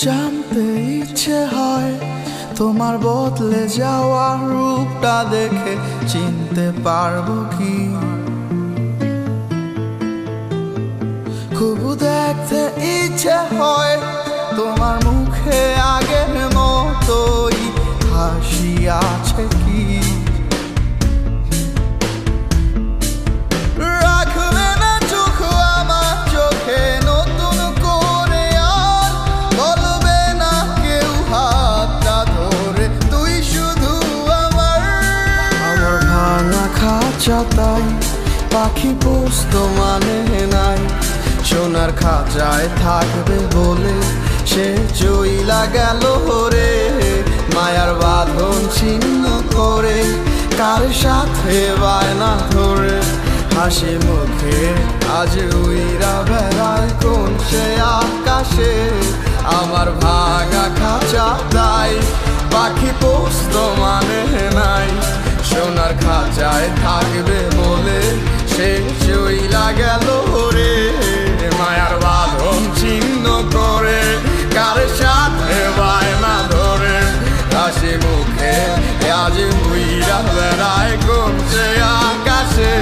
জানতে ইচ্ছে হয় তোমার বদলে যাওয়া রূপটা দেখে চিনতে পারবো কি? খুব দেখতে ইচ্ছে হয় তোমার মুখে আগের মতোই হাসি আছে কি? রাখবে না চোখ আমার চোখে নতুন করে, আর বলবে না কেউ হাতটা ধরে তুই শুধু আমার। আমার ভাঙা খাঁচা তাই পাখি পোস্ত মানে নাই, সোনার খাঁচায় থাকবে বলে সে চইলা গেল রে। মায়ার বাঁধন ছিন্ন করে কার সাথে বায়না ধরে হাসি মুখে আজ উইরা বেড়ায় কোন সে আকাশে। আমার ভাঙা খাঁচা তাই পাখি পোস্ত মানে নাই, সোনার খাঁচায় থাকবে বলে সে চইলা গেল রে। মায়ার বাঁধন ছিন্ন করে কার সাথে বায়না ধরে হাসি মুখে আজ উইরা বেড়ায় কোন সে আকাশে।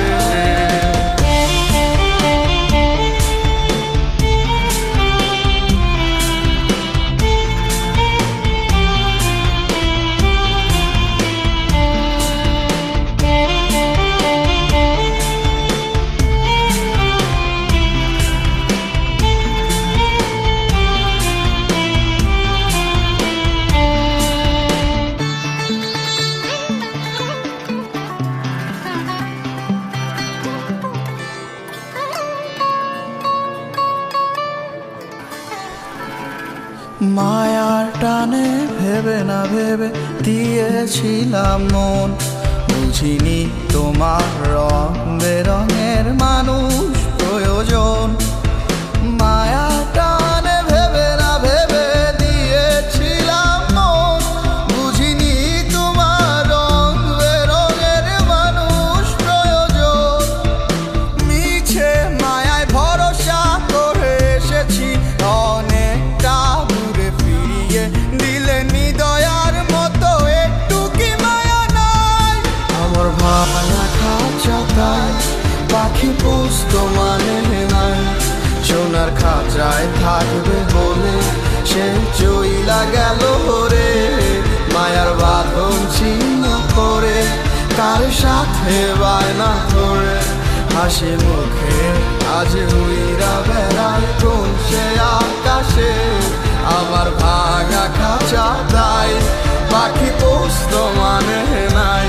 মায়ার টানে ভেবে না ভেবে দিয়েছিলাম মন, বুঝিনি তোমার রং বেরঙের মানুষ প্রয়োজন। মায়ার টানে ভেবে না ভেবে দিয়েছিলাম মন, বুঝিনি তোমার রং বেরঙের মানুষ প্রয়োজন। মিছে মায়ায় ভরসা করে এসেছি অনেকটা দূরে, ফিরিয়ে দিলে নিদয়ার মতো একটু কি মায়া নাই? আমার ভাঙা খাঁচা তাই পাখি পোস্ত মানে নাই, সোনার খাঁচায় থাকবে বলে সে চইলা গেল রে। মায়ার বাঁধন ছিন্ন করে কার সাথে বায়না ধরে হাসি মুখে আজ উইরা বেড়ায় কোন সে আকাশে। আমার ভাঙা খাঁচা তাই পাখি পোস্ত মানে নাই,